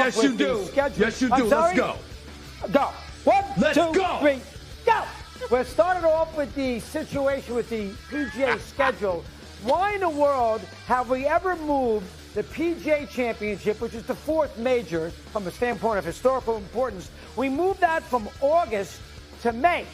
Yes, you do. Yes, you do. Let's go. Go. One, Let's two, go. three, go. We're starting off with the situation with the PGA schedule. Why in the world have we ever moved the PGA Championship, which is the fourth major from a standpoint of historical importance? We moved that from August to May.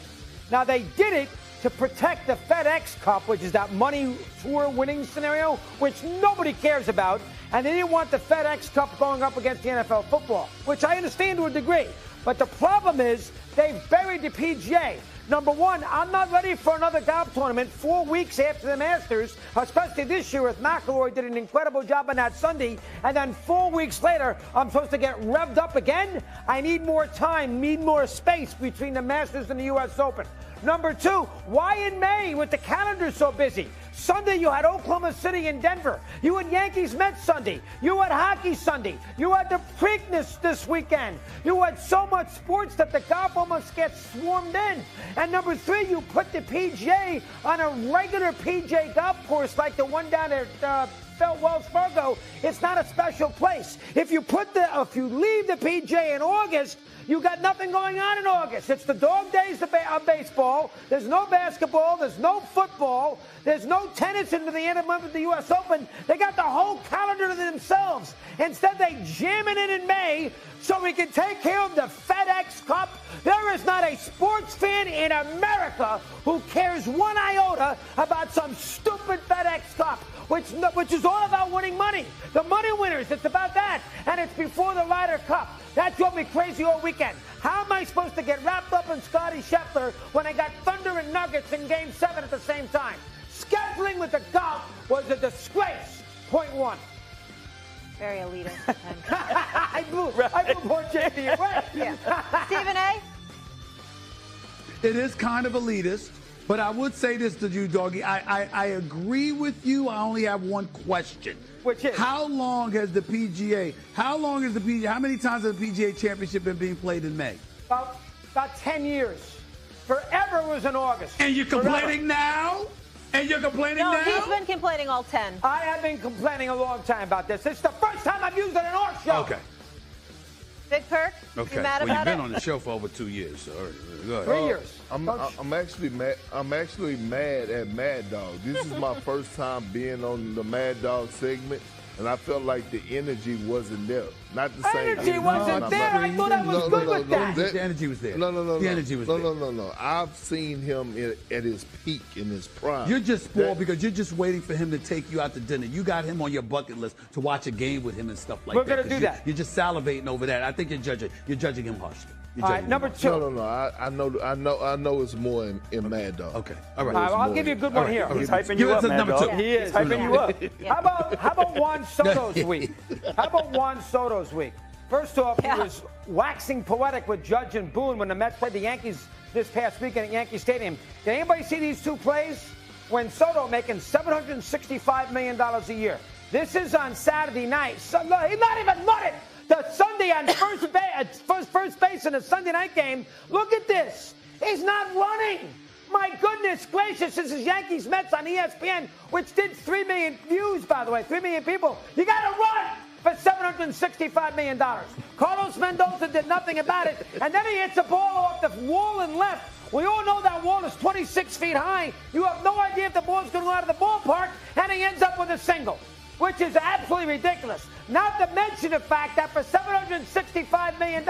Now, they did it to protect the FedEx Cup, which is that money tour winning scenario, which nobody cares about. And they didn't want the FedEx Cup going up against the NFL football, which I understand to a degree. But the problem is they've buried the PGA. Number one, I'm not ready for another golf tournament 4 weeks after the Masters, especially this year with McIlroy did an incredible job on that Sunday. And then 4 weeks later, I'm supposed to get revved up again? I need more time, need more space between the Masters and the U.S. Open. Number two, why in May with the calendar so busy? Sunday, you had Oklahoma City and Denver. You had Yankees-Mets Sunday. You had hockey Sunday. You had the Preakness this weekend. You had so much sports that the golf almost gets swarmed in. And number three, you put the PGA on a regular PGA golf course like the one down at Wells Fargo. It's not a special place. If you leave the PGA in August, you got nothing going on in August. It's the dog days of baseball. There's no basketball. There's no football. There's no tennis into the end of the month of the U.S. Open. They got the whole calendar to themselves. Instead, they jam it in May so we can take care of the FedEx Cup. There is not a sports fan in America who cares one iota about some stupid FedEx Cup, which is all about winning money. The money winners, it's about that. And it's before the Ryder Cup. That drove me crazy all weekend. How am I supposed to get wrapped up in Scotty Scheffler when I got Thunder and Nuggets in Game 7 at the same time? Scheduling with the golf was a disgrace. Point one. Very elitist. I blew poor JP away. Yeah. Stephen A? It is kind of elitist, but I would say this to you, Doggy. I agree with you. I only have one question. Which is? How many times has the PGA Championship been being played in May? About 10 years. Forever it was in August. And you're complaining now? And you're complaining now? No, he's been complaining all 10. I have been complaining a long time about this. It's the first time I've used it in our show. Okay. Big Perk, okay. You mad well, about you've been it? on the show for over 2 years. So go ahead. 3 years. I'm actually mad. I'm actually mad at Mad Dog. This is my first time being on the Mad Dog segment, and I felt like the energy wasn't there. Not the same. Energy wasn't there. I thought I was good with that. The energy was there. No. The energy was there. No. I've seen him at his peak, in his prime. You're just spoiled because you're just waiting for him to take you out to dinner. You got him on your bucket list to watch a game with him and stuff like We're that. We're going to do that. You're just salivating over that. I think you're judging him harshly. All right, number two. No. I know it's more in Mad Dog. Okay. All right. I'll give you a good one here. He's hyping you up, number two. He is. He's hyping you up. How about Juan Soto's week? How about Juan Soto's week? First off, he was waxing poetic with Judge and Boone when the Mets played the Yankees this past weekend at Yankee Stadium. Did anybody see these two plays? When Soto making $765 million a year. This is on Saturday night. So, look, he's not even mutted. The Sunday on first base in a Sunday night game. Look at this. He's not running. My goodness gracious, this is Yankees-Mets on ESPN, which did 3 million views, by the way, 3 million people. You got to run for $765 million. Carlos Mendoza did nothing about it, and then he hits a ball off the wall and left. We all know that wall is 26 feet high. You have no idea if the ball's going to go out of the ballpark, and he ends up with a single, which is absolutely ridiculous. Not to mention the fact that for $765 million,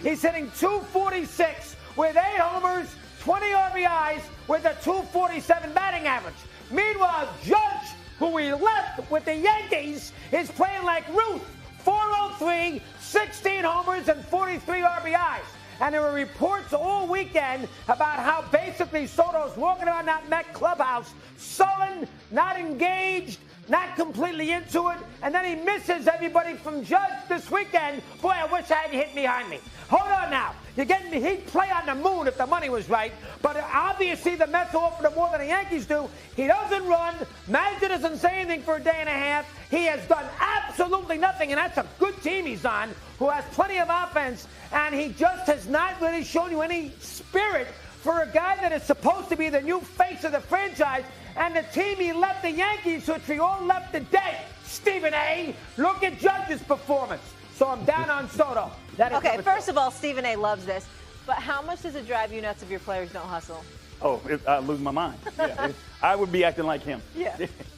he's hitting .246 with 8 homers, 20 RBIs with a .247 batting average. Meanwhile, Judge, who we left with the Yankees, is playing like Ruth. 403, 16 homers, and 43 RBIs. And there were reports all weekend about how basically Soto's walking around that Met clubhouse, sullen, not engaged, not completely into it, and then he misses everybody from Judge this weekend. Boy, I wish I hadn't hit behind me. Hold on now. You're getting me. He'd play on the moon if the money was right, but obviously the Mets offer him more than the Yankees do. He doesn't run. Manager doesn't say anything for a day and a half. He has done absolutely nothing, and that's a good team he's on, who has plenty of offense, and he just has not really shown you any spirit for a guy that is supposed to be the new face of the franchise. And the team he left, the Yankees, which we all left today, Stephen A. Look at Judge's performance. So I'm down on Soto. Okay, first of all, Stephen A. loves this. But how much does it drive you nuts if your players don't hustle? Oh, I lose my mind. Yeah, I would be acting like him. Yeah.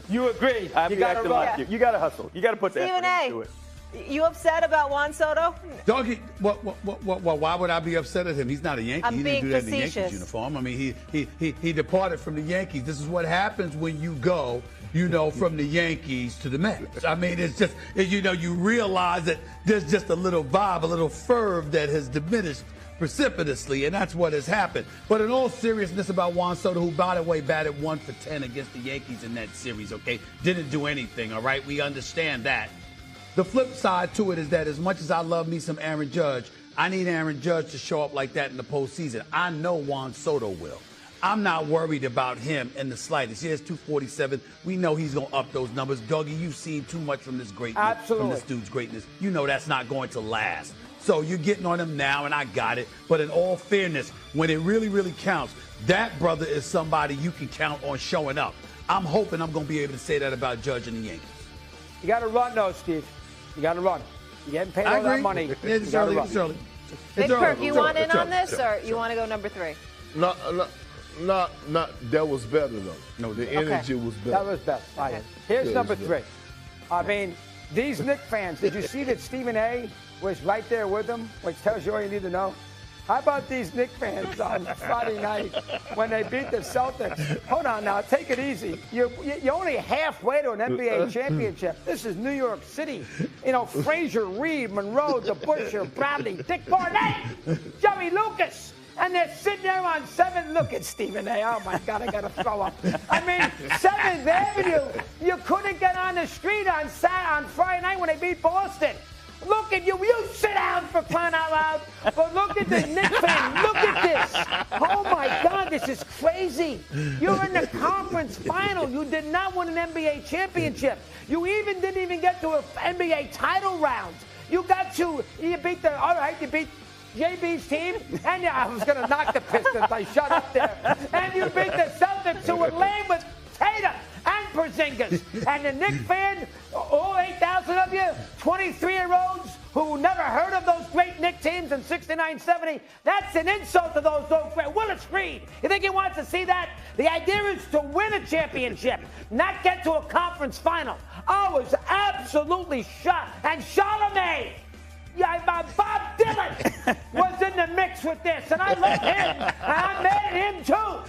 You agree. I'd You be gotta acting run. like you. You got to hustle. You got to put the Stephen effort A., into it. you upset about Juan Soto? Doggy, why would I be upset at him? He's not a Yankee. I'm He being didn't do that in the facetious. Yankees uniform. I mean, he departed from the Yankees. This is what happens when you go, from the Yankees to the Mets. I mean, it's just, you realize that there's just a little vibe, a little fervor that has diminished precipitously, and that's what has happened. But in all seriousness about Juan Soto, who, by the way, batted 1 for 10 against the Yankees in that series, okay? Didn't do anything, all right? We understand that. The flip side to it is that as much as I love me some Aaron Judge, I need Aaron Judge to show up like that in the postseason. I know Juan Soto will. I'm not worried about him in the slightest. He has 247. We know he's going to up those numbers. Dougie, you've seen too much from this greatness, Absolutely. from this dude's greatness. You know that's not going to last. So you're getting on him now, and I got it. But in all fairness, when it really, really counts, that brother is somebody you can count on showing up. I'm hoping I'm going to be able to say that about Judge and the Yankees. You got to run, though, Steve. You got to run. You're getting paid I all that agree. money. It's You gotta early. run. It's early. Big Perk, you want in on It's this, early. or you want to go number 3? No, that was better though. No, the energy was better. That was best. All right. Here's Yeah, number it was 3. I mean, these Knicks fans, did you see that Stephen A. was right there with them, which tells you all you need to know? How about these Knicks fans on Friday night when they beat the Celtics? Hold on now, take it easy. You're only halfway to an NBA championship. This is New York City. Frazier, Reed, Monroe, DeBusschere, Bradley, Dick Barnett, Jerry Lucas. And they're sitting there on 7th. Look at Stephen A. Oh, my God, I got to throw up. I mean, 7th Avenue. You couldn't get on the street on Friday night when they beat Boston. Look at you. You sit down for crying out loud. But look at the Knicks fan. Look at this. Oh, my God, this is crazy. You're in the conference final. You did not win an NBA championship. You didn't even get to an NBA title round. You beat JB's team, and I was going to knock the Pistons. I shut up there. And you beat the Celtics, who were lame with Tatum and Porzingis. And the Knicks fan, all 8,000 of you, 23-year-olds who never heard of those great Knicks teams in 69-70, that's an insult to those great. Willis Reed, you think he wants to see that? The idea is to win a championship, not get to a conference final. I was absolutely shocked. And Charlemagne. Bob Dylan was in the mix with this, and I love him, and I'm mad at him too.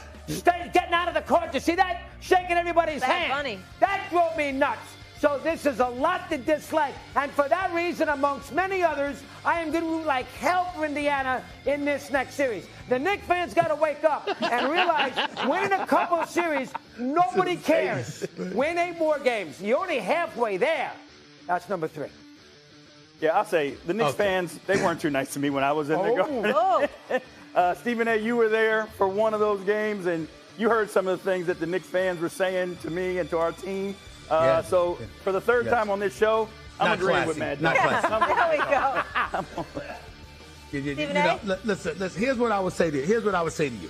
Getting out of the court, you see that? Shaking everybody's hand. Funny. That drove me nuts. So this is a lot to dislike, and for that reason, amongst many others, I am going to root like hell for Indiana in this next series. The Knicks fans got to wake up and realize winning a couple of series, nobody cares. Win 8 more games. You're only halfway there. That's number 3. Yeah, I'll say the Knicks fans, they weren't too nice to me when I was in there. Stephen A., you were there for one of those games, and you heard some of the things that the Knicks fans were saying to me and to our team. So for the third time on this show, I'm agreeing with Mad Dog. There we go. Listen, here's what I would say to you.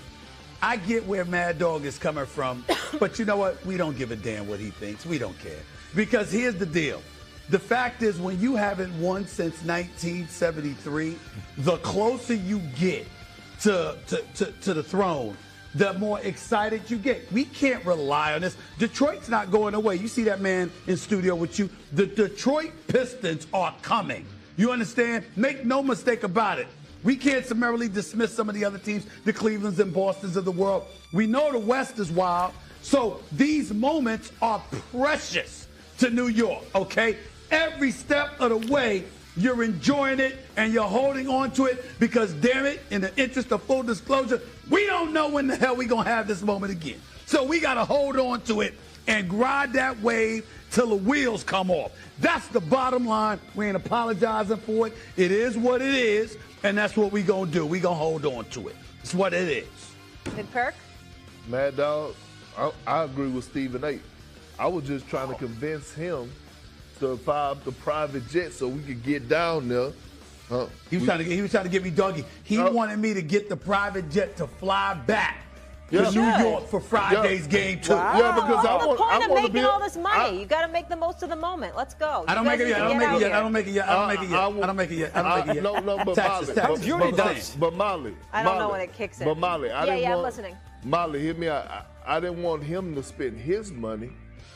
I get where Mad Dog is coming from, but you know what? We don't give a damn what he thinks. We don't care. Because here's the deal. The fact is, when you haven't won since 1973, the closer you get to the throne, the more excited you get. We can't rely on this. Detroit's not going away. You see that man in studio with you. The Detroit Pistons are coming. You understand? Make no mistake about it. We can't summarily dismiss some of the other teams, the Clevelands and Bostons of the world. We know the West is wild. So these moments are precious to New York, okay? Every step of the way, you're enjoying it and you're holding on to it because, damn it, in the interest of full disclosure, we don't know when the hell we're going to have this moment again. So we got to hold on to it and ride that wave till the wheels come off. That's the bottom line. We ain't apologizing for it. It is what it is, and that's what we going to do. We going to hold on to it. It's what it is. Big Perk? Mad Dog, I agree with Stephen A. I was just trying to convince him to fire up the private jet so we could get down there. He was trying to get me Dougie. He wanted me to get the private jet to fly back to New York for Friday's game too. Wow. Yeah, because What's the point of making all this money? I- You got to make the most of the moment. Let's go. I don't make it yet. I don't make it yet. I don't make it yet. I don't make it yet. I don't make it yet. I don't make it yet. No, but Taxes, Molly. taxes. Judy But does. But Molly. I don't know Molly, when it kicks in. But Molly, I didn't I'm want. listening. Molly, hear me out. I didn't want him to spend his money.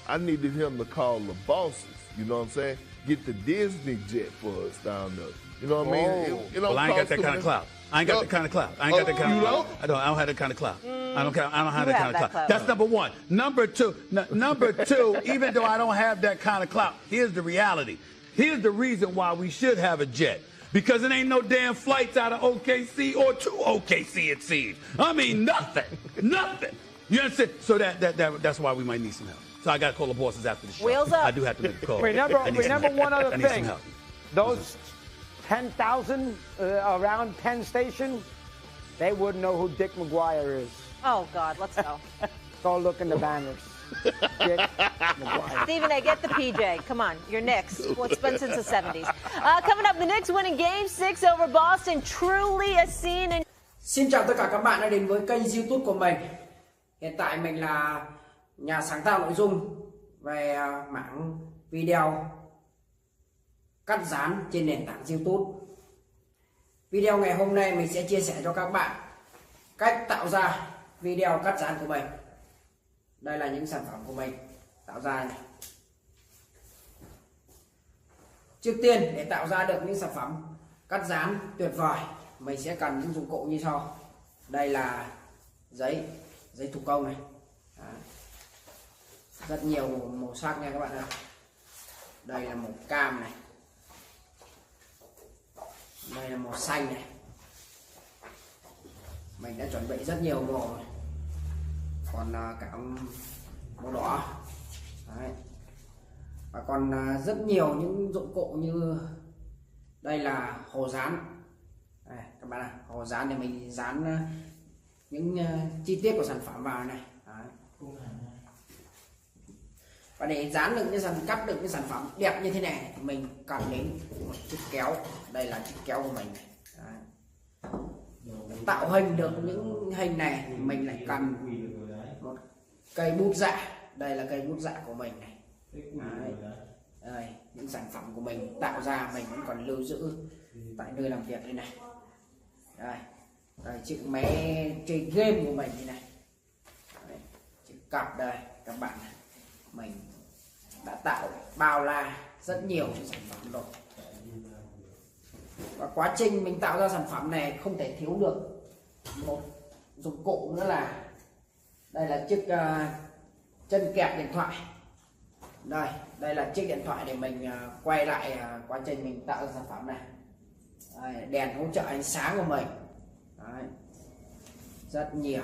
I needed him to call the bosses. You know what I'm saying? Get the Disney jet for us down there. You know what I mean? Well, I ain't got that kind of clout. I ain't got that kind of clout. I ain't got that kind of clout. I don't have that kind of clout. I don't have that kind of clout. That's number one. Number two, even though I don't have that kind of clout, here's the reality. Here's the reason why we should have a jet. Because it ain't no damn flights out of OKC or to OKC, it seems. I mean, nothing. Nothing. You understand? So that's why we might need some help. So I got to call the bosses after the show. Wheels up. I do have to make a call. Remember one other thing. Help. Those 10,000 around Penn Station, they wouldn't know who Dick McGuire is. Oh, God, let's go. Go look in the banners. Dick McGuire. Stephen A., get the PJ. Come on, you're Knicks. Well, it's been since the 70s. Coming up, the Knicks winning Game 6 over Boston. Truly a scene in... Xin chào tất cả các bạn đã đến với kênh YouTube của mình. Hiện tại mình là nhà sáng tạo nội dung về mảng video cắt dán trên nền tảng YouTube. Video ngày hôm nay mình sẽ chia sẻ cho các bạn cách tạo ra video cắt dán của mình. Đây là những sản phẩm của mình tạo ra này. Trước tiên để tạo ra được những sản phẩm cắt dán tuyệt vời, mình sẽ cần những dụng cụ như sau. Đây là giấy thủ công này. Đấy. Rất nhiều màu sắc nha các bạn ạ. Đây là màu cam này. Đây là màu xanh này. Mình đã chuẩn bị rất nhiều màu này. Còn cả màu đỏ. Đấy. Và còn rất nhiều những dụng cụ như đây là hồ dán. Đây, các bạn ạ, hồ dán để mình dán những chi tiết của sản phẩm vào này. Đấy. Và để dán được cắt được những sản phẩm đẹp như thế này thì mình cần đến một chiếc kéo. Đây là chiếc kéo của mình này. Đấy. Tạo hình được những hình này thì mình lại cần một cây bút dạ. Đây là cây bút dạ của mình này. Đấy. Đây, những sản phẩm của mình tạo ra mình vẫn còn lưu giữ tại nơi làm việc đây này. Đây, chiếc máy chơi game của mình đây này. Đấy, chiếc cặp đây các bạn này. Mình đã tạo bao la rất nhiều sản phẩm rồi. Và quá trình mình tạo ra sản phẩm này không thể thiếu được một dụng cụ nữa là đây là chiếc chân kẹp điện thoại. Đây là chiếc điện thoại để mình quay lại quá trình mình tạo ra sản phẩm này. Đây, đèn hỗ trợ ánh sáng của mình. Đấy. Rất nhiều